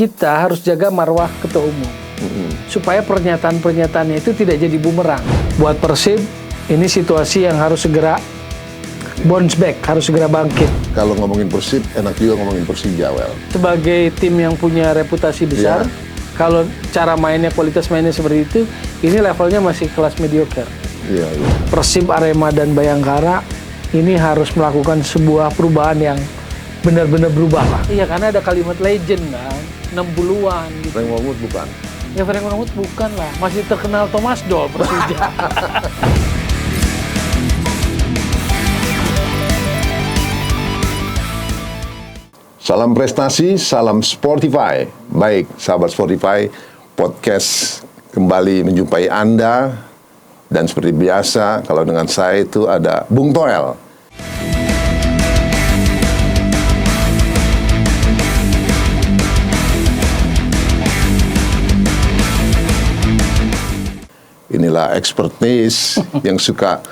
kita harus jaga marwah ketua umum. Supaya pernyataan-pernyataannya itu tidak jadi bumerang. Buat Persib, ini situasi yang harus segera bounce back, harus segera bangkit. Kalau ngomongin Persib, enak juga ngomongin Persija, Wel. Sebagai tim yang punya reputasi besar, kalau cara mainnya, kualitas mainnya seperti itu, ini levelnya masih kelas mediocre. Iya. Persib, Arema, dan Bayangkara ini harus melakukan sebuah perubahan yang benar-benar berubah lah. Iya, karena ada kalimat legend kan, 60-an gitu. Frank Mahmud bukan? Ya Frank Mahmud bukan lah, masih terkenal Thomas Doll Persija. Salam prestasi, salam Sportify. Baik, sahabat Sportify, podcast kembali menjumpai Anda. Dan seperti biasa, kalau dengan saya itu ada Bung Toel. Inilah expertise yang suka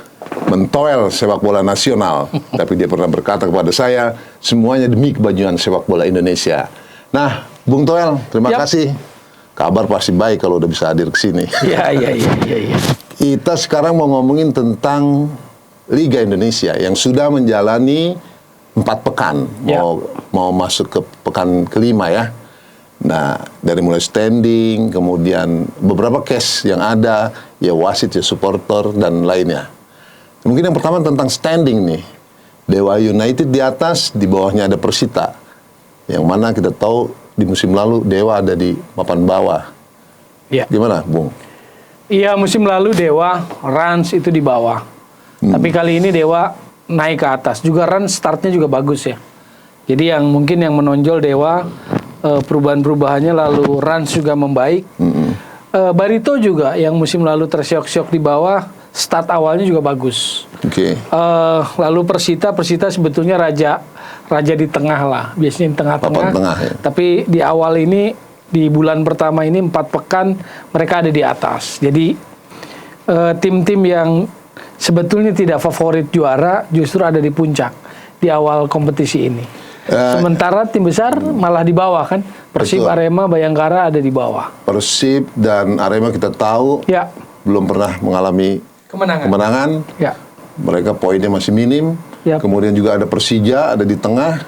mentoel sepak bola nasional. Tapi dia pernah berkata kepada saya, semuanya demi kebajuan sepak bola Indonesia. Nah, Bung Toel, terima kasih. Kabar pasti baik kalau udah bisa hadir ke sini. Iya. Kita sekarang mau ngomongin tentang Liga Indonesia yang sudah menjalani 4 pekan. Mau masuk ke pekan kelima ya. Nah, dari mulai standing, kemudian beberapa case yang ada, ya wasit, ya supporter, dan lainnya. Mungkin yang pertama tentang standing nih. Dewa United di atas, di bawahnya ada Persita. Yang mana kita tahu di musim lalu Dewa ada di papan bawah. Ya. Gimana, Bung? Iya, musim lalu Dewa, Rans itu di bawah. Tapi kali ini Dewa naik ke atas. Juga Rans startnya juga bagus ya. Jadi yang mungkin yang menonjol Dewa, perubahan-perubahannya, lalu Rans juga membaik. Barito juga yang musim lalu tersyok-syok di bawah, start awalnya juga bagus. Lalu Persita sebetulnya raja di tengah lah, biasanya di tengah-tengah. Ya. Tapi di awal ini, di bulan pertama ini 4 pekan mereka ada di atas. Jadi tim-tim yang sebetulnya tidak favorit juara justru ada di puncak di awal kompetisi ini. Sementara tim besar malah di bawah kan. Persib, betul. Arema, Bayangkara ada di bawah. Persib dan Arema kita tahu belum pernah mengalami kemenangan. Ya. Mereka poinnya masih minim. Kemudian juga ada Persija ada di tengah.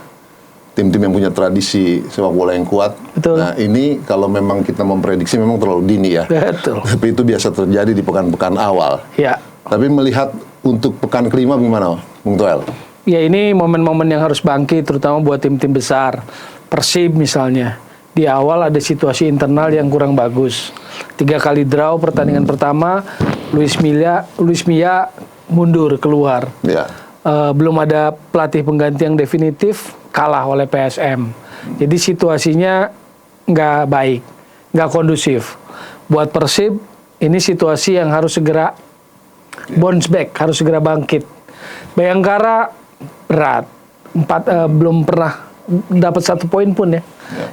Tim-tim yang punya tradisi sepak bola yang kuat. Betul. Nah, ini kalau memang kita memprediksi memang terlalu dini ya. Betul. Tapi itu biasa terjadi di pekan-pekan awal. Ya. Tapi melihat untuk pekan kelima gimana, Bung Toel? Ya, ini momen-momen yang harus bangkit, terutama buat tim-tim besar. Persib misalnya, di awal ada situasi internal yang kurang bagus. 3 kali draw pertandingan pertama, Luis Milla mundur keluar. Belum ada pelatih pengganti yang definitif, kalah oleh PSM. Jadi situasinya nggak baik, nggak kondusif. Buat Persib, ini situasi yang harus segera bounce back, harus segera bangkit. Bayangkara berat, belum pernah dapat 1 poin pun ya.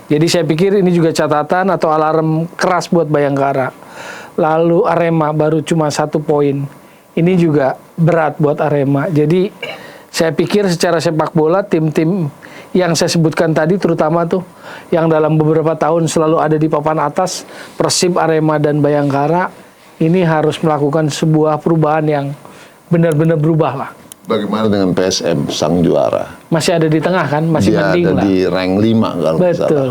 Jadi saya pikir ini juga catatan atau alarm keras buat Bayangkara. Lalu Arema baru cuma 1 poin. Ini juga berat buat Arema. Jadi saya pikir secara sepak bola tim-tim yang saya sebutkan tadi, terutama tuh yang dalam beberapa tahun selalu ada di papan atas, Persib, Arema, dan Bayangkara, ini harus melakukan sebuah perubahan yang benar-benar berubah lah. Bagaimana dengan PSM sang juara? Masih ada di tengah kan, masih mending lah. Dia ada di rank 5 kalau betul.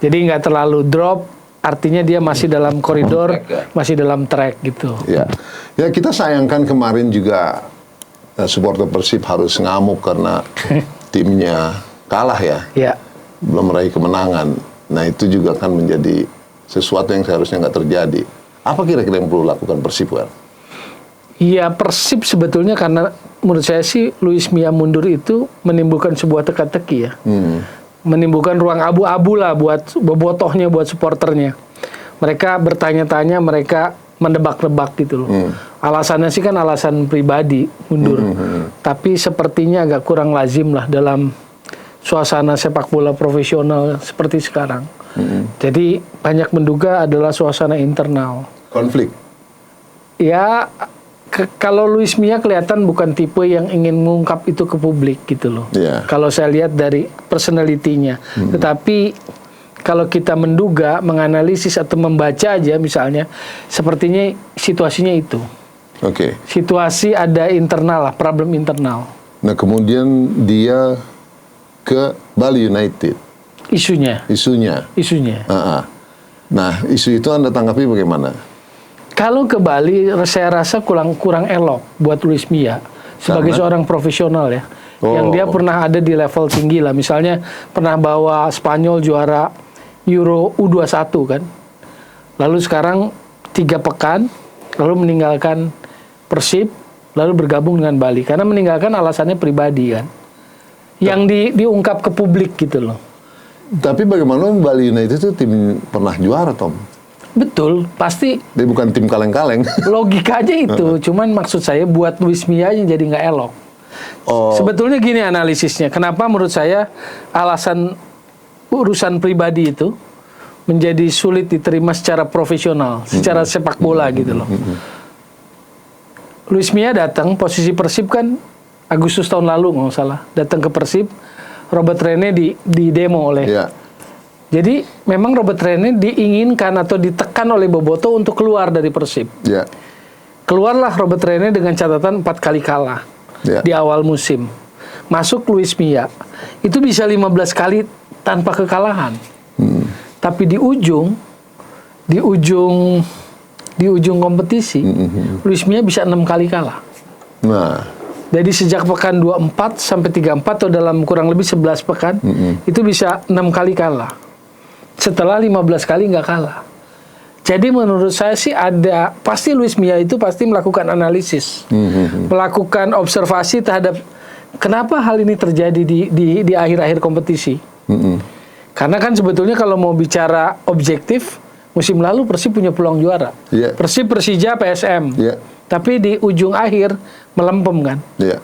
Jadi nggak terlalu drop, artinya dia masih dalam koridor, masih dalam track gitu. Ya, kita sayangkan kemarin juga supporter Persib harus ngamuk karena timnya kalah ya. Belum meraih kemenangan. Nah, itu juga kan menjadi sesuatu yang seharusnya nggak terjadi. Apa kira-kira yang perlu lakukan Persib, Wel? Iya, Persib sebetulnya karena menurut saya sih Luis Milla mundur itu menimbulkan sebuah teka-teki ya. Menimbulkan ruang abu-abu lah buat bobotohnya, buat supporternya. Mereka bertanya-tanya, mereka mendebak-debak gitu loh. Alasannya sih kan alasan pribadi mundur. Tapi sepertinya agak kurang lazim lah dalam suasana sepak bola profesional seperti sekarang. Jadi banyak menduga adalah suasana internal. Konflik? Ya, kalau Luis Milla kelihatan bukan tipe yang ingin mengungkap itu ke publik gitu loh. Kalau saya lihat dari personality-nya. Tetapi kalau kita menduga, menganalisis atau membaca aja misalnya, sepertinya situasinya itu. Oke. Situasi ada internal lah, problem internal. Nah, kemudian dia ke Bali United. Isunya. Nah, isu itu Anda tanggapi bagaimana? Kalau ke Bali, saya rasa kurang elok buat Luis Milla sebagai seorang profesional ya. Yang dia pernah ada di level tinggi lah. Misalnya pernah bawa Spanyol juara Euro U21 kan. Lalu sekarang 3 pekan, lalu meninggalkan Persib, lalu bergabung dengan Bali. Karena meninggalkan alasannya pribadi kan. Yang diungkap ke publik gitu loh. Tapi bagaimana Bali United itu tim pernah juara, Tom? Betul, pasti. Dia bukan tim kaleng-kaleng. Logika aja itu. Cuman maksud saya buat Luis Milla jadi nggak elok. Sebetulnya gini analisisnya. Kenapa menurut saya alasan urusan pribadi itu menjadi sulit diterima secara profesional, secara sepak bola gitu loh. Luis Milla datang, posisi Persib kan Agustus tahun lalu nggak salah. Datang ke Persib, Robert Rene di demo oleh. Ya. Jadi memang Robert Rene diinginkan atau ditekan oleh Boboto untuk keluar dari Persib. Ya. Keluarlah Robert Rene dengan catatan 4 kali kalah di awal musim. Masuk Luis Milla. Itu bisa 15 kali tanpa kekalahan. Tapi di ujung kompetisi, Luis Milla bisa 6 kali kalah. Nah, jadi sejak pekan 24 sampai 34 atau dalam kurang lebih 11 pekan, itu bisa 6 kali kalah. Setelah 15 kali nggak kalah. Jadi menurut saya sih pasti Luis Milla itu pasti melakukan analisis, melakukan observasi terhadap kenapa hal ini terjadi di akhir-akhir kompetisi. Karena kan sebetulnya kalau mau bicara objektif, musim lalu Persib punya peluang juara. Persib, Persija, PSM. Tapi di ujung akhir melempem kan,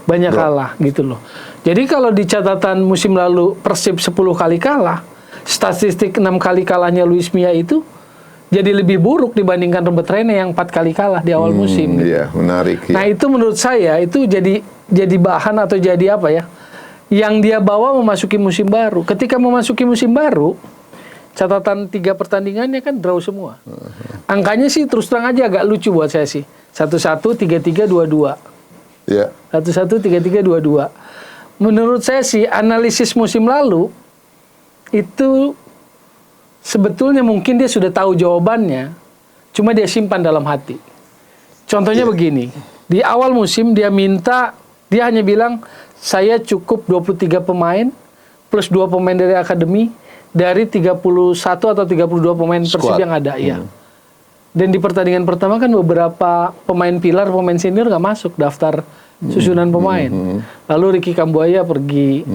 banyak kalah gitu loh. Jadi kalau di catatan musim lalu Persib 10 kali kalah, statistik 6 kali kalahnya Luis Milla itu jadi lebih buruk dibandingkan Robert Rene yang 4 kali kalah di awal musim. Iya, menarik. Nah itu menurut saya itu jadi bahan atau jadi apa ya? Yang dia bawa memasuki musim baru. Ketika memasuki musim baru, catatan 3 pertandingannya kan draw semua. Angkanya sih terus terang aja agak lucu buat saya sih. 1-1, 3-3, 2-2. 1-1, 3-3, 2-2. Menurut saya sih analisis musim lalu itu sebetulnya mungkin dia sudah tahu jawabannya, cuma dia simpan dalam hati. Contohnya begini, di awal musim dia hanya bilang saya cukup 23 pemain plus 2 pemain dari akademi dari 31 atau 32 pemain Persib yang ada, ya. Dan di pertandingan pertama kan beberapa pemain pilar, pemain senior nggak masuk daftar susunan pemain. Lalu Ricky Kambuaya pergi.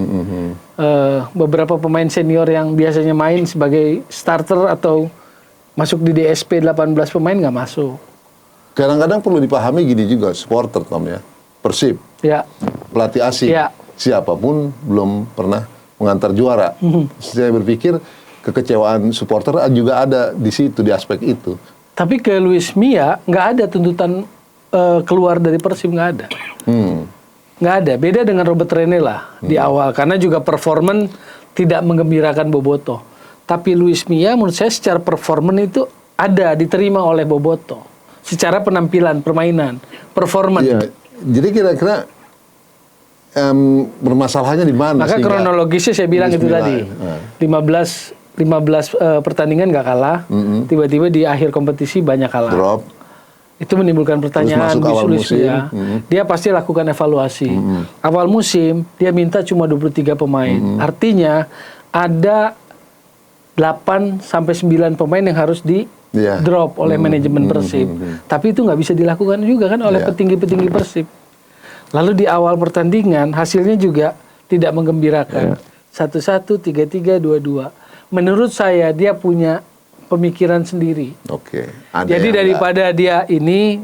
Beberapa pemain senior yang biasanya main sebagai starter atau masuk di DSP 18 pemain nggak masuk. Kadang-kadang perlu dipahami gini juga, supporter Tom ya. Persib, pelatih asing, siapapun belum pernah mengantar juara. Saya berpikir kekecewaan supporter juga ada di situ, di aspek itu. Tapi ke Luis Milla nggak ada tuntutan keluar dari Persib, nggak ada. Nggak ada. Beda dengan Robert Rene lah di awal. Karena juga performan tidak menggembirakan Boboto. Tapi Luis Milla menurut saya secara performan itu ada, diterima oleh Boboto. Secara penampilan, permainan, performan. Ya, jadi kira-kira bermasalahnya di mana? Maka kronologisnya saya bilang itu tadi. 15 pertandingan nggak kalah, tiba-tiba di akhir kompetisi banyak kalah. Drop. Itu menimbulkan pertanyaan di Luis Milla. Dia pasti lakukan evaluasi. Awal musim dia minta cuma 23 pemain. Artinya ada 8 sampai 9 pemain yang harus di drop oleh manajemen Persib. Tapi itu nggak bisa dilakukan juga kan oleh petinggi-petinggi Persib. Lalu di awal pertandingan hasilnya juga tidak menggembirakan. 1-1, 3-3, 2-2. Menurut saya dia punya pemikiran sendiri. Jadi daripada dia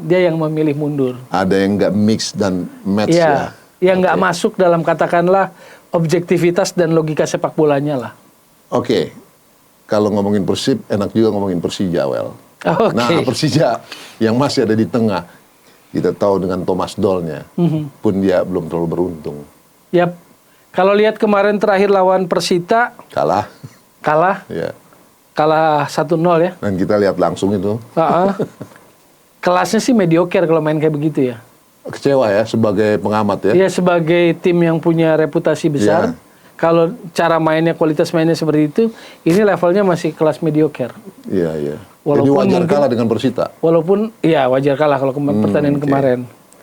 yang memilih mundur. Ada yang nggak mix dan match ya. Yang nggak masuk dalam katakanlah objektivitas dan logika sepak bolanya lah. Kalau ngomongin Persib, enak juga ngomongin Persija, Nah, Persija yang masih ada di tengah, kita tahu dengan Thomas Doll-nya, pun dia belum terlalu beruntung. Kalau lihat kemarin terakhir lawan Persita, kalah. Ya. kalah 1-0 ya. Dan kita lihat langsung itu. Kelasnya sih mediocre kalau main kayak begitu ya. Kecewa ya sebagai pengamat ya. Iya, sebagai tim yang punya reputasi besar, kalau cara mainnya, kualitas mainnya seperti itu, ini levelnya masih kelas mediocre. Iya, iya. Jadi Walaupun wajar mungkin- kalah dengan Persita. Walaupun, iya wajar kalah kalau pertandingan kemarin.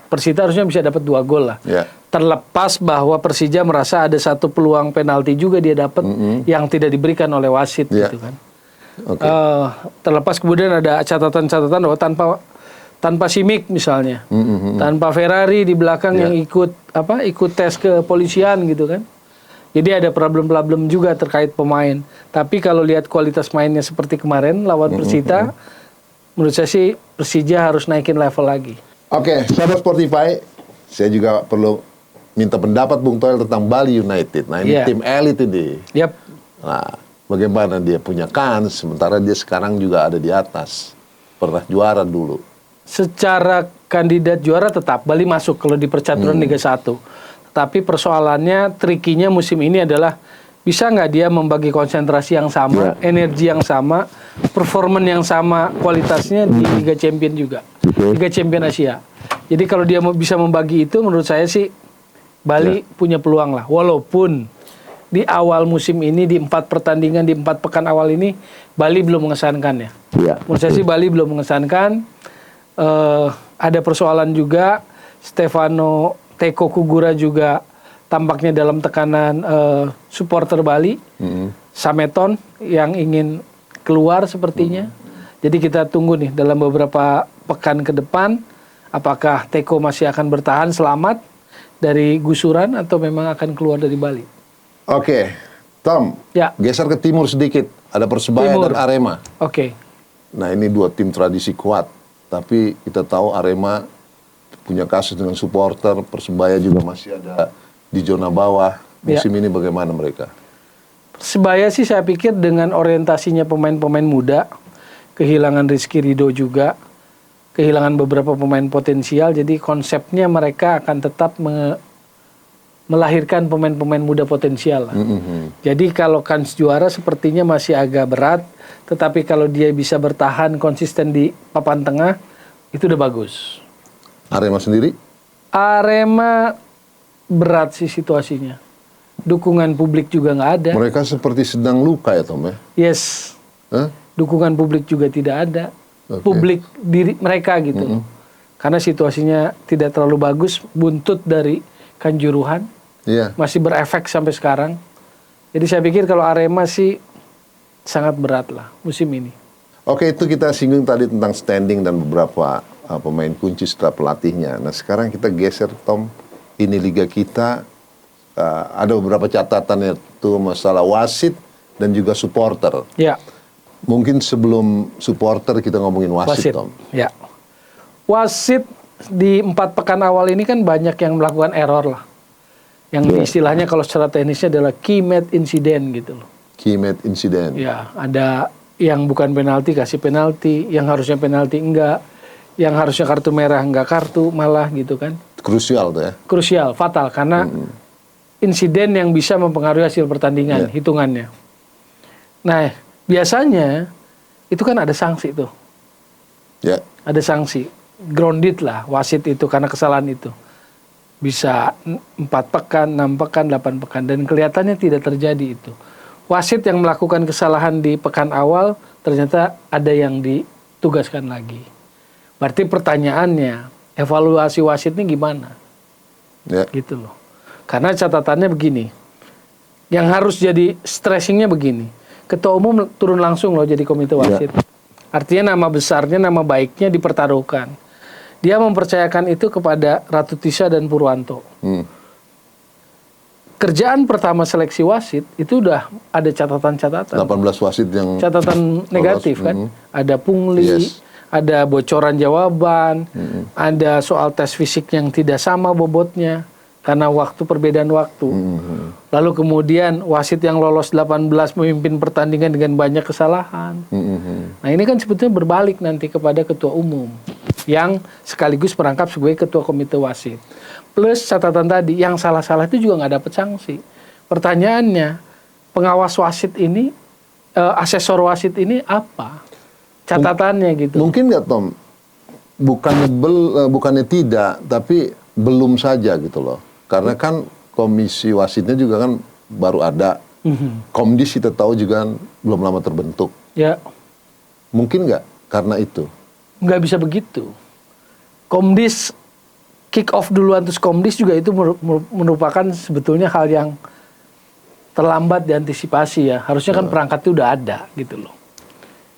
Persita harusnya bisa dapat 2 gol lah. Ya. Terlepas bahwa Persija merasa ada 1 peluang penalti juga dia dapat yang tidak diberikan oleh wasit Ya. gitu kan. Oke. Terlepas kemudian ada catatan-catatan bahwa tanpa Simic misalnya, tanpa Ferrari di belakang yang ikut tes kepolisian gitu kan. Jadi ada problem-problem juga terkait pemain. Tapi kalau lihat kualitas mainnya seperti kemarin lawan Persita, menurut saya sih Persija harus naikin level lagi. Oke, sahabat Sportify, saya juga perlu minta pendapat Bung Toel tentang Bali United. Nah, ini Iya. tim elit ini. Yap. Nah, bagaimana dia punya kans, sementara dia sekarang juga ada di atas. Pernah juara dulu. Secara kandidat juara tetap Bali masuk kalau di percaturan Liga 1. Tapi persoalannya, trikinya musim ini adalah bisa nggak dia membagi konsentrasi yang sama, energi yang sama, performan yang sama kualitasnya di Liga Champion juga, Liga Champion Asia. Jadi kalau dia bisa membagi itu, menurut saya sih Bali punya peluang lah. Walaupun di awal musim ini di 4 pertandingan di 4 pekan awal ini Bali belum mengesankan ya. Menurut saya sih Bali belum mengesankan. Ada persoalan juga, Stefano Teko Kugura juga tampaknya dalam tekanan supporter Bali, Sameton yang ingin keluar sepertinya. Jadi kita tunggu nih dalam beberapa pekan ke depan, apakah Teko masih akan bertahan selamat dari gusuran atau memang akan keluar dari Bali. Oke, Tom, Ya. geser ke timur sedikit. Ada Persebaya Timur. dan Arema. Oke. Nah, ini 2 tim tradisi kuat. Tapi kita tahu Arema punya kasus dengan supporter, Persebaya juga masih ada di zona bawah. Musim ini bagaimana mereka? Persebaya sih saya pikir dengan orientasinya pemain-pemain muda, kehilangan Rizky Ridho juga, kehilangan beberapa pemain potensial, jadi konsepnya mereka akan tetap melahirkan pemain-pemain muda potensial lah. Jadi kalau kans juara sepertinya masih agak berat, tetapi kalau dia bisa bertahan konsisten di papan tengah, itu udah bagus. Arema sendiri? Arema berat sih situasinya. Dukungan publik juga nggak ada. Mereka seperti sedang luka ya, Tom ya? Yes. Hah? Dukungan publik juga tidak ada. Oke. Publik diri mereka gitu loh. Karena situasinya tidak terlalu bagus, buntut dari Kanjuruhan, Iya. masih berefek sampai sekarang. Jadi saya pikir kalau Arema sih sangat berat lah musim ini. Oke, itu kita singgung tadi tentang standing dan beberapa pemain kunci setelah pelatihnya. Nah, sekarang kita geser, Tom. Ini liga kita, ada beberapa catatan yaitu masalah wasit dan juga supporter. Ya, Mungkin sebelum supporter kita ngomongin wasit, Tom. Ya. Wasit di 4 pekan awal ini kan banyak yang melakukan error lah. Yang istilahnya kalau secara teknisnya adalah key match incident gitu loh. Key match incident. Ya, ada yang bukan penalti kasih penalti, yang harusnya penalti enggak, yang harusnya kartu merah enggak kartu malah gitu kan. Krusial tuh ya. Krusial, fatal karena insiden yang bisa mempengaruhi hasil pertandingan, hitungannya. Nah, biasanya itu kan ada sanksi tuh. Ya. Ada sanksi. Grounded lah wasit itu karena kesalahan itu. Bisa 4 pekan, 6 pekan, 8 pekan. Dan kelihatannya tidak terjadi itu. Wasit yang melakukan kesalahan di pekan awal, ternyata ada yang ditugaskan lagi. Berarti pertanyaannya, evaluasi wasit ini gimana? Ya. Gitu loh. Karena catatannya begini. Yang harus jadi stressingnya begini. Ketua umum turun langsung loh jadi komite wasit. Artinya nama besarnya, nama baiknya dipertaruhkan. Dia mempercayakan itu kepada Ratu Tisa dan Purwanto. Kerjaan pertama seleksi wasit itu udah ada catatan-catatan. 18 wasit yang Catatan negatif kan. Ada pungli, ada bocoran jawaban, ada soal tes fisik yang tidak sama bobotnya karena perbedaan waktu. Lalu kemudian wasit yang lolos 18 memimpin pertandingan dengan banyak kesalahan. Nah ini kan sebetulnya berbalik nanti kepada ketua umum yang sekaligus merangkap sebagai ketua komite wasit. Plus catatan tadi, yang salah-salah itu juga nggak dapat sanksi. Pertanyaannya, pengawas wasit ini asesor wasit ini apa catatannya gitu. Mungkin nggak Tom, bukannya tidak, tapi belum saja gitu loh. Karena kan komisi wasitnya juga kan baru ada. Komdis kita tahu juga kan belum lama terbentuk. Ya. Mungkin nggak karena itu? Nggak bisa begitu. Komdis kick off duluan terus Komdis juga itu merupakan sebetulnya hal yang terlambat diantisipasi ya. Harusnya kan perangkat itu udah ada gitu loh.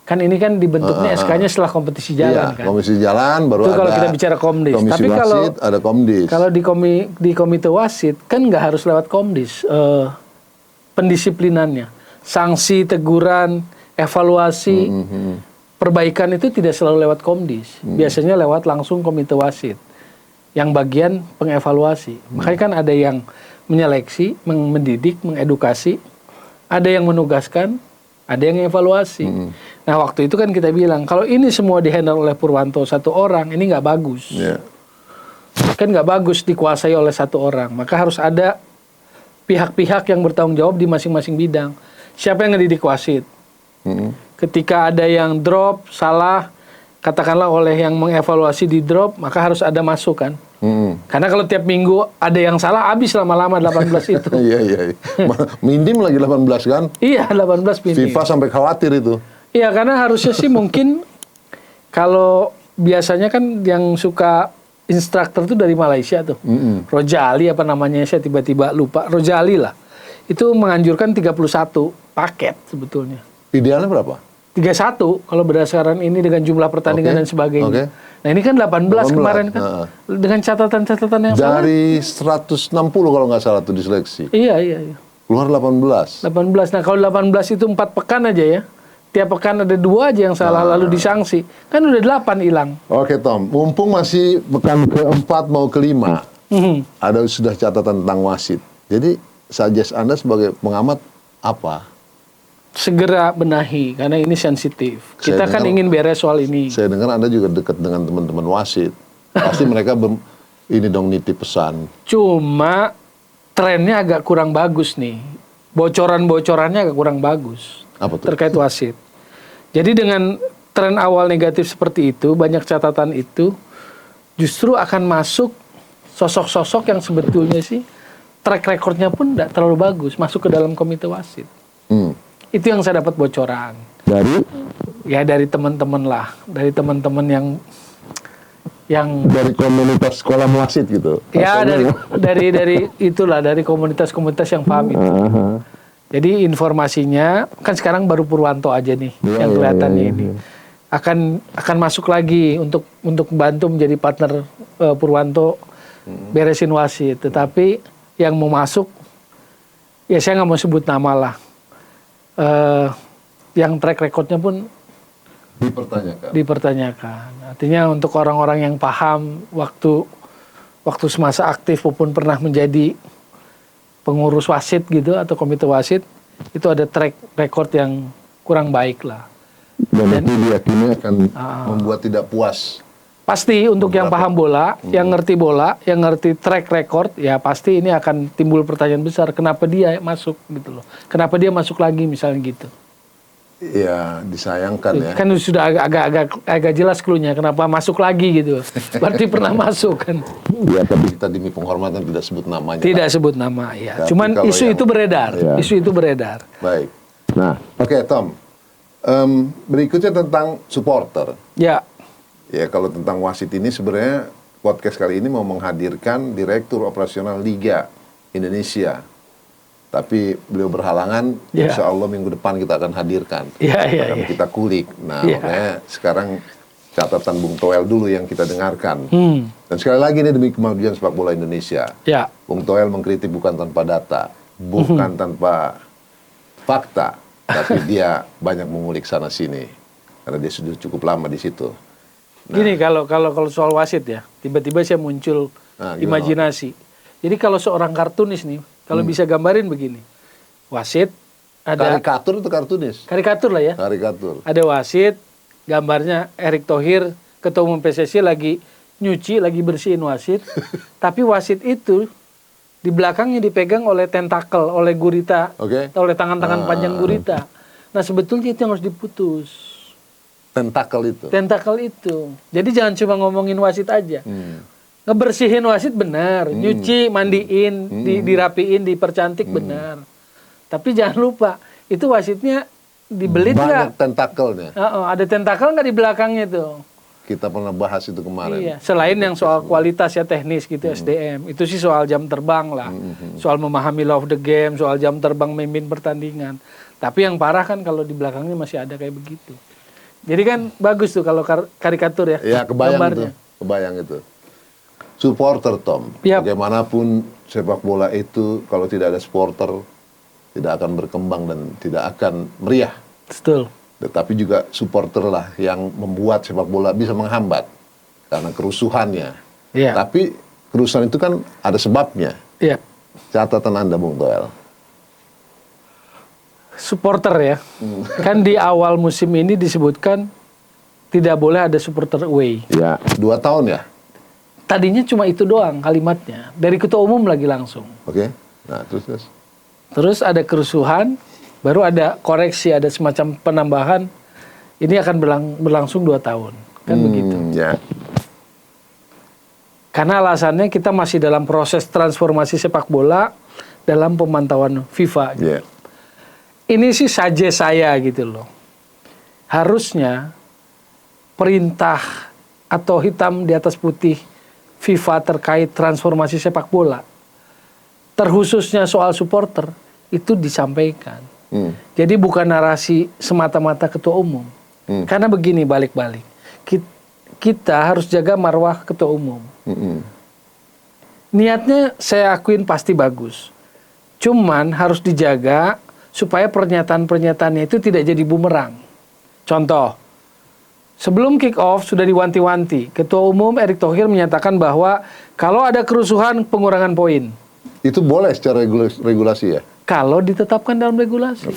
Kan ini kan dibentuknya SK-nya setelah kompetisi jalan kan. Komisi jalan baru itu ada. Kalau kita bicara Komdis. Komisi Tapi wasit ada Komdis. Kalau di komite wasit kan nggak harus lewat Komdis pendisiplinannya, sanksi, teguran, evaluasi, perbaikan itu tidak selalu lewat Komdis. Biasanya lewat langsung komite wasit yang bagian pengevaluasi. Makanya kan ada yang menyeleksi, mendidik, mengedukasi, ada yang menugaskan, ada yang evaluasi. Nah waktu itu kan kita bilang kalau ini semua dihandle oleh Purwanto satu orang, ini nggak bagus. Kan nggak bagus dikuasai oleh satu orang. Maka harus ada pihak-pihak yang bertanggung jawab di masing-masing bidang. Siapa yang ngedidik wasit? Ketika ada yang drop, salah, katakanlah oleh yang mengevaluasi di drop, maka harus ada masukan. Karena kalau tiap minggu ada yang salah, habis lama-lama 18 itu. Iya. Minim lagi 18 kan? Iya, 18 minim. FIFA sampai khawatir itu. Iya, karena harusnya sih mungkin kalau biasanya kan yang suka instruktur itu dari Malaysia tuh. Rojali apa namanya, saya tiba-tiba lupa. Rojali lah. Itu menganjurkan 31 paket sebetulnya. Idealnya berapa? 31 kalau berdasarkan ini dengan jumlah pertandingan dan sebagainya. Nah ini kan 18 kemarin kan. Dengan catatan-catatan yang salah. Dari 160 kalau nggak salah tuh diseleksi. Iya. Keluar 18. 18. Nah kalau 18 itu 4 pekan aja ya. Tiap pekan ada 2 aja yang salah lalu disangsi. Kan udah 8 hilang. Oke Tom, mumpung masih pekan ke-4 mau ke-5. Ada sudah catatan tentang wasit. Jadi suggest Anda sebagai pengamat apa? Segera benahi karena ini sensitif. Kita kan ingin beres soal ini. Saya dengar Anda juga dekat dengan teman-teman wasit. Pasti mereka ini dong nitip pesan. Cuma trennya agak kurang bagus nih. Bocoran-bocorannya agak kurang bagus. Apa tuh? Terkait wasit. Jadi dengan tren awal negatif seperti itu, banyak catatan itu justru akan masuk sosok-sosok yang sebetulnya sih track recordnya pun tidak terlalu bagus masuk ke dalam komite wasit. Itu yang saya dapat bocoran. Dari teman-teman lah, dari teman-teman yang dari komunitas sekolah wasit gitu. Ya dari itulah, dari komunitas-komunitas yang paham itu. Jadi informasinya kan sekarang baru Purwanto aja nih yang kelihatannya ini akan masuk lagi untuk bantu menjadi partner Purwanto beresin wasit. Tetapi yang mau masuk ya saya nggak mau sebut nama lah. Yang track recordnya pun dipertanyakan. Artinya untuk orang-orang yang paham waktu semasa aktif maupun pernah menjadi pengurus wasit gitu atau komite wasit itu ada track record yang kurang baik lah. Dan itu diyakini akan membuat tidak puas. Pasti untuk yang paham bola, yang ngerti track record, ya pasti ini akan timbul pertanyaan besar. Kenapa dia masuk gitu loh? Kenapa dia masuk lagi misalnya gitu? Ya disayangkan ya. Kan sudah agak jelas cluenya kenapa masuk lagi gitu. Berarti pernah masuk kan? Ya tapi kita demi penghormatan tidak sebut namanya. Tidak sebut nama ya. Cuman isu itu beredar. Isu itu beredar. Baik. Nah, oke Tom. Berikutnya tentang supporter. Ya. Ya kalau tentang wasit ini sebenarnya podcast kali ini mau menghadirkan Direktur Operasional Liga Indonesia. Tapi beliau berhalangan, insya Allah minggu depan kita akan hadirkan. Akan kita kulik. Nah, makanya sekarang catatan Bung Toel dulu yang kita dengarkan. Dan sekali lagi ini demi kemajuan sepak bola Indonesia. Bung Toel mengkritik bukan tanpa data, bukan tanpa fakta, tapi dia banyak mengulik sana sini karena dia sudah cukup lama di situ. Nah, gini kalau soal wasit ya, tiba-tiba saya muncul imajinasi. Jadi kalau seorang kartunis nih, kalau bisa gambarin begini, wasit ada karikatur atau kartunis? Karikatur lah ya. Karikatur. Ada wasit, gambarnya Erick Thohir, ketua umum PSSI lagi nyuci, lagi bersihin wasit. Tapi wasit itu di belakangnya dipegang oleh tentakel, oleh gurita, oleh tangan-tangan panjang gurita. Nah sebetulnya itu yang harus diputus. Tentakel itu. Tentakel itu. Jadi jangan cuma ngomongin wasit aja. Ngebersihin wasit benar, nyuci, mandiin, dirapiin, dipercantik benar. Tapi jangan lupa, itu wasitnya dibelit nggak? Banyak tentakelnya. Ada tentakel nggak di belakangnya tuh? Kita pernah bahas itu kemarin. Iya. Selain yang soal kualitas ya teknis gitu, SDM. Itu sih soal jam terbang lah. Soal memahami law of the game, soal jam terbang memimpin pertandingan. Tapi yang parah kan kalau di belakangnya masih ada kayak begitu. Jadi kan bagus tuh kalau karikatur ya. Ya kebayang gambarnya. itu. Kebayang itu. Supporter Tom. Yap. Bagaimanapun sepak bola itu kalau tidak ada supporter tidak akan berkembang dan tidak akan meriah. Betul. Tetapi juga supporter lah yang membuat sepak bola bisa menghambat karena kerusuhannya. Iya. Tapi kerusuhan itu kan ada sebabnya. Iya. Catatan Anda, Bung Toel. Supporter ya. Kan di awal musim ini disebutkan tidak boleh ada supporter away. Ya. 2 tahun ya. Tadinya cuma itu doang kalimatnya. Dari ketua umum lagi langsung. Oke. Nah, terus. Terus ada kerusuhan, baru ada koreksi, ada semacam penambahan. Ini akan berlangsung 2 tahun. Kan begitu. Ya. Karena alasannya kita masih dalam proses transformasi sepak bola dalam pemantauan FIFA. Ya. Ini sih saja saya gitu loh. Harusnya perintah atau hitam di atas putih FIFA terkait transformasi sepak bola, terkhususnya soal supporter, itu disampaikan. Jadi bukan narasi semata-mata ketua umum. Karena begini balik-balik. Kita harus jaga marwah ketua umum. Niatnya saya akuin pasti bagus. Cuman harus dijaga supaya pernyataan-pernyataannya itu tidak jadi bumerang. Contoh, sebelum kick off sudah diwanti-wanti. Ketua Umum Erick Thohir menyatakan bahwa kalau ada kerusuhan pengurangan poin. Itu boleh secara regulasi ya? Kalau ditetapkan dalam regulasi.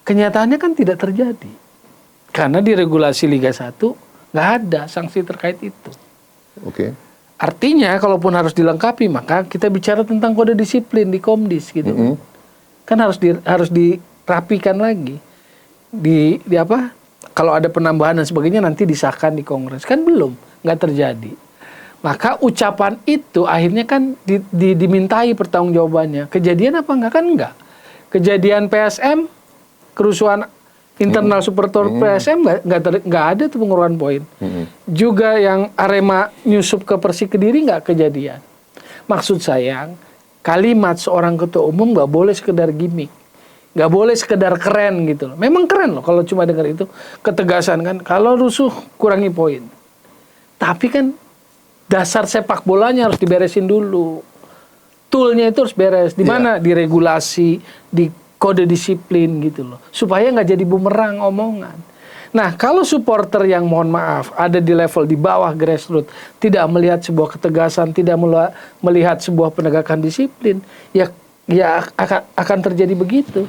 Kenyataannya kan tidak terjadi. Karena di regulasi Liga 1 nggak ada sanksi terkait itu. Oke. Artinya kalaupun harus dilengkapi maka kita bicara tentang kode disiplin di Komdis gitu. Kan harus dirapikan lagi. Di apa? Kalau ada penambahan dan sebagainya nanti disahkan di Kongres. Kan belum, nggak terjadi. Maka ucapan itu akhirnya kan dimintai pertanggungjawabannya. Kejadian apa enggak? Kan enggak. Kejadian PSM, kerusuhan internal supporter PSM nggak ada tuh pengurangan poin. Juga yang Arema nyusup ke Persik Kediri nggak kejadian. Maksud saya, kalimat seorang ketua umum nggak boleh sekedar gimmick. Nggak boleh sekedar keren gitu loh. Memang keren loh kalau cuma dengar itu. Ketegasan kan, kalau rusuh kurangi poin. Tapi kan dasar sepak bolanya harus diberesin dulu. Toolnya itu harus beres. Di mana? Di regulasi, di kode disiplin gitu loh. Supaya nggak jadi bumerang omongan. Nah, kalau supporter yang mohon maaf ada di level di bawah grassroots, tidak melihat sebuah ketegasan, tidak melihat sebuah penegakan disiplin, ya akan terjadi begitu.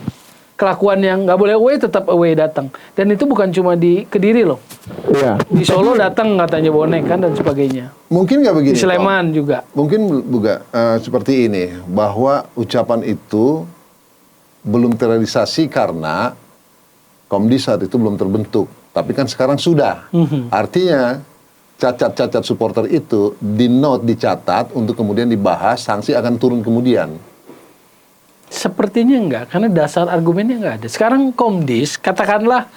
Kelakuan yang nggak boleh away tetap away datang. Dan itu bukan cuma di Kediri loh. Iya. Di Solo datang katanya bonek kan dan sebagainya. Mungkin nggak begini, Di Sleman juga. Mungkin juga seperti ini, bahwa ucapan itu belum terrealisasi karena Komdis saat itu belum terbentuk. Tapi kan sekarang sudah. Artinya cacat-cacat supporter itu dicatat untuk kemudian dibahas, sanksi akan turun kemudian. Sepertinya enggak, karena dasar argumennya enggak ada. Sekarang Komdis, katakanlah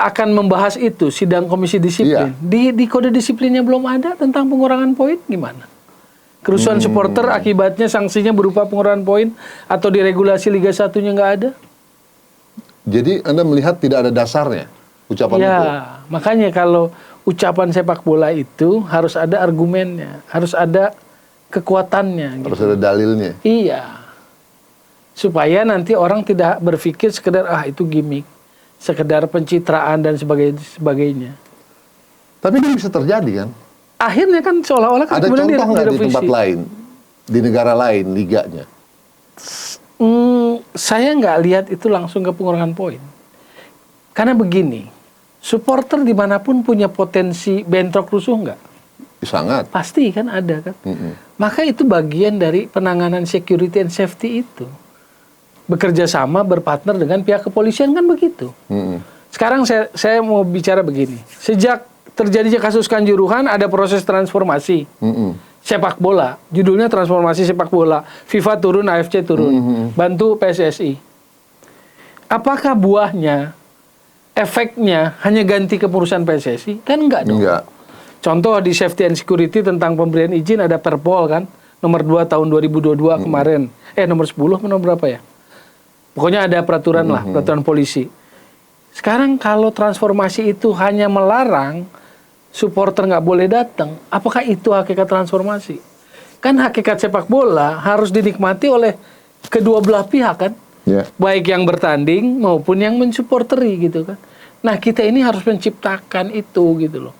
akan membahas itu, sidang komisi disiplin. Di kode disiplinnya belum ada tentang pengurangan poin, gimana? Kerusuhan supporter akibatnya sanksinya berupa pengurangan poin, atau di regulasi Liga 1-nya enggak ada? Jadi Anda melihat tidak ada dasarnya ucapan itu? Ya, makanya kalau ucapan sepak bola itu harus ada argumennya, harus ada kekuatannya. Harus gitu. ada dalilnya? Iya. Supaya nanti orang tidak berpikir sekedar itu gimmick, sekedar pencitraan dan sebagainya. Tapi kan bisa terjadi kan? Akhirnya kan seolah-olah kan ada kemudian contoh nggak di direvisi. tempat lain, di negara lain liganya? Saya nggak lihat itu langsung ke pengurangan poin. Karena begini, supporter dimanapun punya potensi bentrok rusuh nggak? Sangat. Pasti kan ada kan. Maka itu bagian dari penanganan security and safety itu. bekerja sama, berpartner dengan pihak kepolisian, kan begitu. Sekarang saya mau bicara begini. Sejak terjadinya kasus Kanjuruhan, ada proses transformasi sepak bola. Judulnya transformasi sepak bola. FIFA turun, AFC turun. Bantu PSSI. Apakah buahnya, efeknya hanya ganti kepengurusan PSSI? Kan enggak dong. Enggak. Contoh di Safety and Security tentang pemberian izin ada Perpol kan, nomor 2 tahun 2022 kemarin. Nomor 10 atau nomor berapa ya? Pokoknya ada peraturan lah, peraturan polisi. Sekarang kalau transformasi itu hanya melarang supporter nggak boleh datang, apakah itu hakikat transformasi? Kan hakikat sepak bola harus dinikmati oleh kedua belah pihak kan? Baik yang bertanding maupun yang mensupporteri gitu kan. Nah, kita ini harus menciptakan itu gitu loh.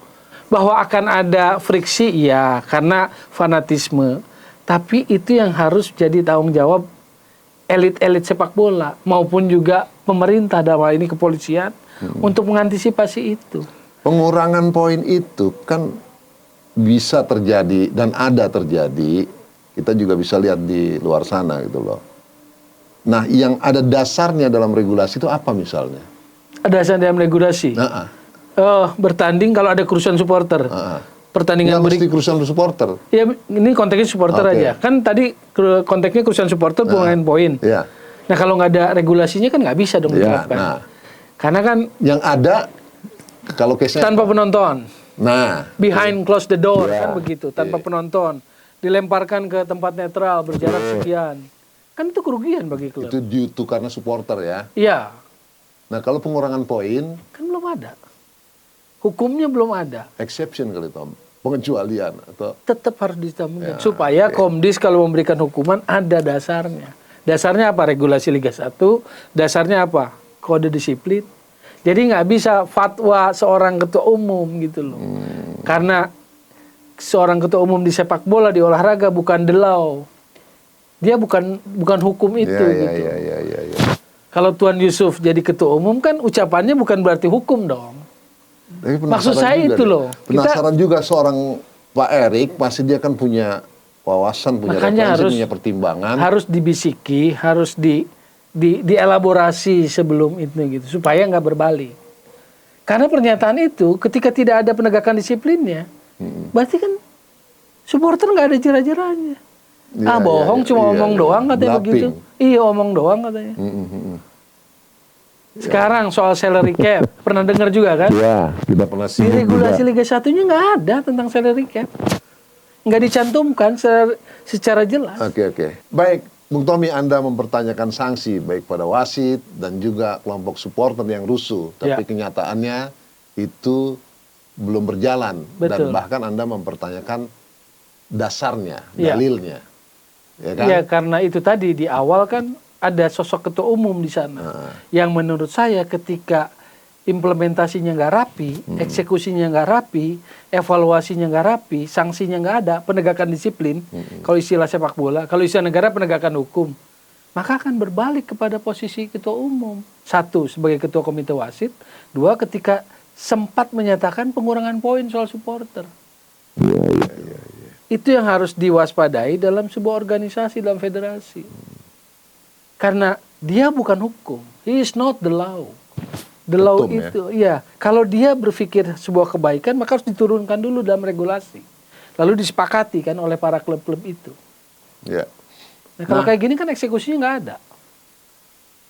Bahwa akan ada friksi ya karena fanatisme. Tapi itu yang harus jadi tanggung jawab elit-elit sepak bola maupun juga pemerintah dalam hal ini kepolisian untuk mengantisipasi itu. Pengurangan poin itu kan bisa terjadi dan ada terjadi. Kita juga bisa lihat di luar sana gitu loh. Nah, yang ada dasarnya dalam regulasi itu apa misalnya? Ada dasar dalam regulasi. Bertanding kalau ada kerusuhan supporter. Pertandingan mesti kerusuhan supporter. Ya, ini konteksnya supporter aja. Kan tadi konteksnya kerusuhan supporter pengurangan poin. Nah, kalau nggak ada regulasinya kan nggak bisa dong diterapkan. Nah, karena kan yang ada kalau case-nya tanpa penonton. Nah, behind close the door kan begitu, tanpa penonton. Dilemparkan ke tempat netral berjarak sekian. Kan itu kerugian bagi klub. Itu due to karena supporter ya? Iya. Nah, kalau pengurangan poin? Kan belum ada. Hukumnya belum ada. Exception kali, Tom. Pengecualian. Atau tetap harus ditambahkan. Supaya Komdis kalau memberikan hukuman ada dasarnya. Dasarnya apa? Regulasi Liga 1. Dasarnya apa? Kode disiplin. Jadi nggak bisa fatwa seorang ketua umum gitu loh. Karena seorang ketua umum di sepak bola, di olahraga bukan the law. Dia bukan hukum itu gitu. Kalau Tuan Yusuf jadi ketua umum kan ucapannya bukan berarti hukum dong. Maksud saya itu loh. Penasaran juga seorang Pak Erik, pasti dia kan punya wawasan, punya referensi, punya pertimbangan. Harus dibisiki, harus dielaborasi sebelum itu gitu supaya nggak berbalik. Karena pernyataan itu ketika tidak ada penegakan disiplinnya, berarti kan supporter nggak ada jera-jeranya. Bohong, cuma omong doang katanya begitu. Iya, omong doang katanya. Sekarang soal salary cap, pernah dengar juga kan? Iya, kita pernah sih. Di regulasi Liga 1-nya nggak ada tentang salary cap. Nggak dicantumkan secara jelas. Oke. Baik, Bung Tommy, Anda mempertanyakan sanksi baik pada wasit dan juga kelompok supporter yang rusuh. Tapi kenyataannya itu belum berjalan. Betul. Dan bahkan Anda mempertanyakan dasarnya, dalilnya. Ya kan? Ya, karena itu tadi di awal kan ada sosok ketua umum di sana. Yang menurut saya ketika implementasinya nggak rapi, eksekusinya nggak rapi, evaluasinya nggak rapi, sanksinya nggak ada, penegakan disiplin, kalau istilah sepak bola, kalau istilah negara penegakan hukum, maka akan berbalik kepada posisi ketua umum. 1, sebagai ketua komite wasit. 2, ketika sempat menyatakan pengurangan poin soal supporter. Itu yang harus diwaspadai dalam sebuah organisasi, dalam federasi. Karena dia bukan hukum. He is not the law. The law itu, kalau dia berpikir sebuah kebaikan, maka harus diturunkan dulu dalam regulasi. Lalu disepakati kan oleh para klub-klub itu. Nah, kalau kayak gini kan eksekusinya nggak ada.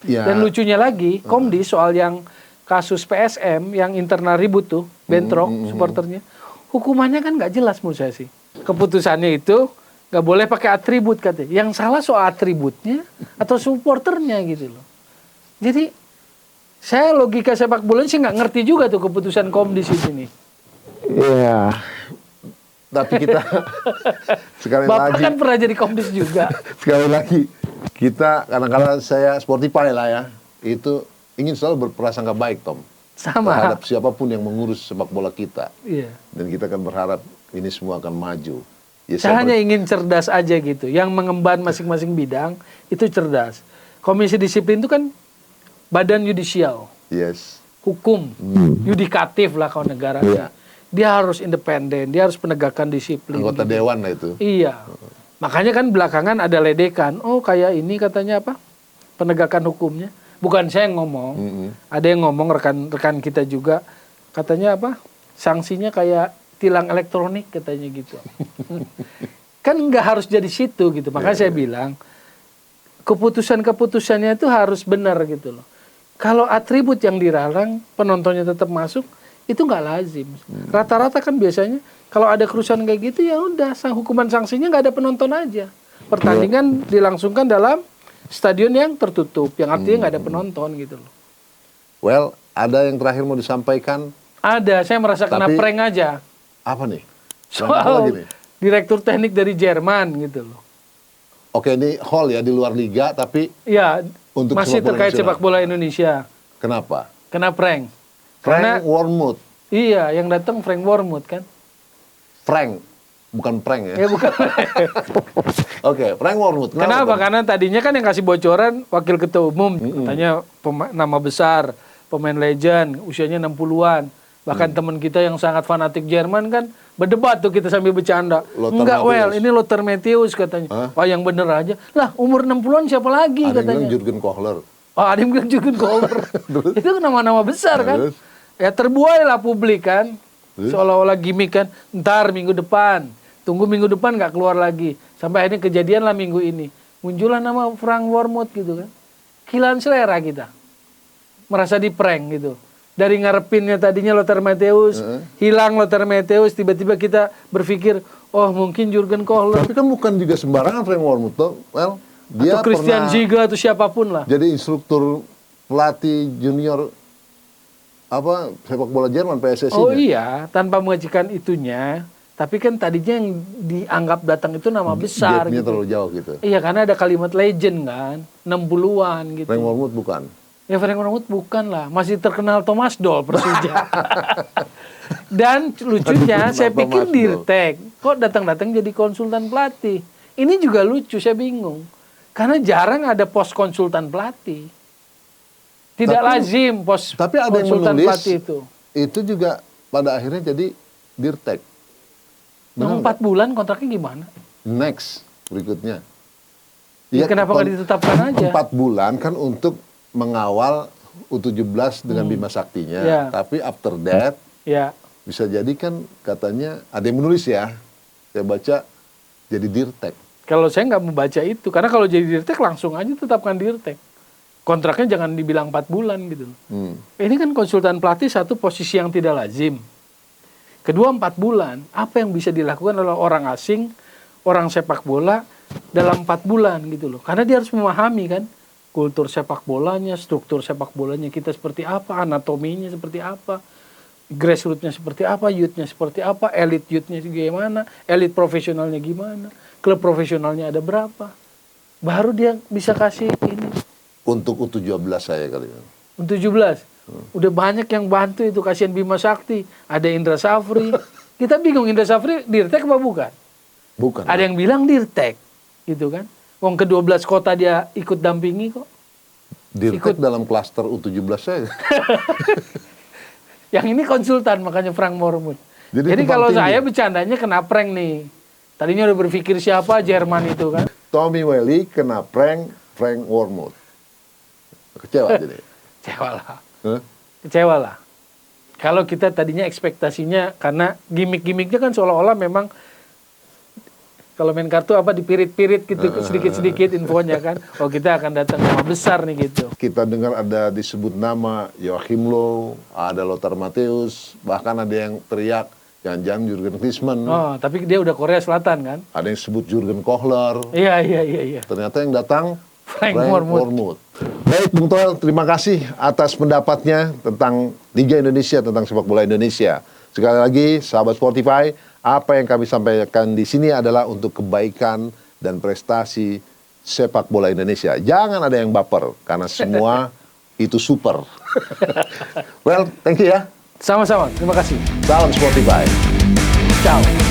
Dan lucunya lagi, Komdis soal yang kasus PSM, yang internal ribut tuh, bentrok supporternya, hukumannya kan nggak jelas menurut saya sih. Keputusannya itu nggak boleh pakai atribut katanya. Yang salah soal atributnya atau supporternya gitu loh. Jadi saya logika sepak bola sih nggak ngerti juga tuh keputusan Komdis di sini. Iya. Tapi kita sekali Bapak lagi kan pernah jadi Komdis juga. Sekali lagi kita kadang-kadang saya Sportify lah ya, itu ingin selalu berprasangka baik, Tom. Sama. Terhadap siapapun yang mengurus sepak bola kita. Iya. Dan kita akan berharap ini semua akan maju. Saya hanya ingin cerdas aja gitu. Yang mengemban masing-masing bidang itu cerdas. Komisi disiplin itu kan badan yudisial. Yes. Hukum. Yudikatif lah kalau negara. Dia harus independen. Dia harus penegakan disiplin. Anggota dewan lah itu. Iya. Makanya kan belakangan ada ledekan. Oh kayak ini katanya apa? penegakan hukumnya. Bukan saya yang ngomong, ada yang ngomong rekan-rekan kita juga, katanya apa? Sanksinya kayak tilang elektronik katanya gitu. Kan nggak harus jadi situ gitu. Makanya saya bilang keputusannya itu harus benar gitu loh. Kalau atribut yang dilarang penontonnya tetap masuk, itu nggak lazim. Rata-rata kan biasanya kalau ada kerusuhan kayak gitu ya udah hukuman sanksinya nggak ada penonton aja. Pertandingan dilangsungkan dalam stadion yang tertutup, yang artinya nggak ada penonton gitu loh. Well, ada yang terakhir mau disampaikan? Ada, saya merasa kena Tapi- prank aja. Apa nih? Yang apa lagi Soal nih? direktur teknik dari Jerman gitu loh. Oke, ini hall ya di luar liga, tapi Ya, Untuk masih sepak bola terkait nasional. sepak bola Indonesia. kenapa? Kena prank. Frank Wormuth. Iya, yang datang Frank Wormuth kan? Frank, bukan prank ya? Ya bukan. Oke, Frank Wormuth. Kenapa? Bang? Karena tadinya kan yang kasih bocoran wakil ketua umum, katanya nama besar, pemain legend, usianya 60-an. Bahkan teman kita yang sangat fanatik Jerman kan berdebat tuh kita sambil bercanda. Lothar Enggak, Matthäus. well, ini Lothar Matthäus katanya. Wah, yang bener aja. Lah, umur 60-an siapa lagi Ada yang bilang katanya. Jurgen Kohler. Oh, ada yang bilang Jurgen Kohler. Itu nama-nama besar kan. Terus? Ya terbuailah publik kan. Seolah-olah gimmick kan. Ntar minggu depan. Tunggu minggu depan nggak keluar lagi. Sampai akhirnya kejadian lah minggu ini. Muncullah nama Frank Wormuth gitu kan. Kilan selera kita. Merasa di prank gitu. Dari ngarepinnya tadinya Lothar Matthäus. Hilang Lothar Matthäus. Tiba-tiba kita berpikir, oh mungkin Jurgen Kohler. Tapi kan bukan juga sembarangan Frank Wormuth tuh. Well, dia Atau Christian pernah Ziga atau siapapun lah. jadi instruktur pelatih junior sepak bola Jerman PSSI. Oh iya, tanpa mengajukan itunya. Tapi kan tadinya yang dianggap datang itu nama besar Gapnya gitu. terlalu jauh gitu. Iya, karena ada kalimat legend kan, 60-an gitu. Frank Wormuth bukan. Ya Frank Wormuth bukan lah, masih terkenal Thomas Doll Persija. Dan lucunya, Aduh, saya kenapa pikir Mas Dirtek, kok datang-datang jadi konsultan pelatih. Ini juga lucu, saya bingung. Karena jarang ada pos konsultan pelatih. Tidak lazim pos Tapi ada yang konsultan menulis pelatih itu. juga pada akhirnya jadi Dirtek. Nah, 4 bulan kontraknya gimana? Next berikutnya. Ya, kenapa nggak ditetapkan aja? 4 bulan kan untuk mengawal U17 dengan Bima Saktinya. Ya. Tapi after that Ya, bisa jadi kan katanya ada yang menulis ya. Saya baca jadi Dirtek. kalau saya nggak membaca itu, karena kalau jadi Dirtek langsung aja tetapkan Dirtek. Kontraknya jangan dibilang 4 bulan gitu. Ini kan konsultan pelatih satu posisi yang tidak lazim. Kedua 4 bulan, apa yang bisa dilakukan oleh orang asing, orang sepak bola dalam 4 bulan gitu loh. Karena dia harus memahami kan kultur sepak bolanya, struktur sepak bolanya kita seperti apa, anatominya seperti apa, grassroots-nya seperti apa, youth-nya seperti apa, elite youth-nya gimana, elite profesionalnya gimana, klub profesionalnya ada berapa. Baru dia bisa kasih ini. Untuk U17 saya kali ini. Untuk 17. Udah banyak yang bantu itu, kasihan Bima Sakti, ada Indra Safri. Kita bingung Indra Safri Dirtek apa bukan? Bukan. Ada yang bilang Dirtek, gitu kan? Wong ke-12 kota dia ikut dampingi kok. Dirtek dalam klaster U17 saya. Yang ini konsultan makanya Frank Wormuth. Jadi tumpang kalau tindih. saya bercandanya kena prank nih. Tadinya udah berpikir siapa Jerman itu kan. Tommy Welly kena prank Frank Wormuth. Kecewa jadi. Kecewa lah. Hah? Kecewa lah. Kalau kita tadinya ekspektasinya, karena gimmick-gimmicknya kan seolah-olah memang kalau main kartu apa dipirit-pirit gitu sedikit-sedikit infonya kan. Oh kita akan datang nama besar nih gitu. Kita dengar ada disebut nama Joachim Low, ada Lothar Matthäus, bahkan ada yang teriak jangan-jangan Jurgen Klinsmann. Oh tapi dia udah Korea Selatan kan. Ada yang sebut Jurgen Kohler. Iya. Ternyata yang datang Frank Wormuth. Baik, Bung Toel, terima kasih atas pendapatnya tentang Liga Indonesia, tentang sepak bola Indonesia. Sekali lagi, sahabat Sportify, apa yang kami sampaikan di sini adalah untuk kebaikan dan prestasi sepak bola Indonesia. Jangan ada yang baper, karena semua itu super. Well, thank you ya. Sama-sama, terima kasih. Salam Sportify. Ciao.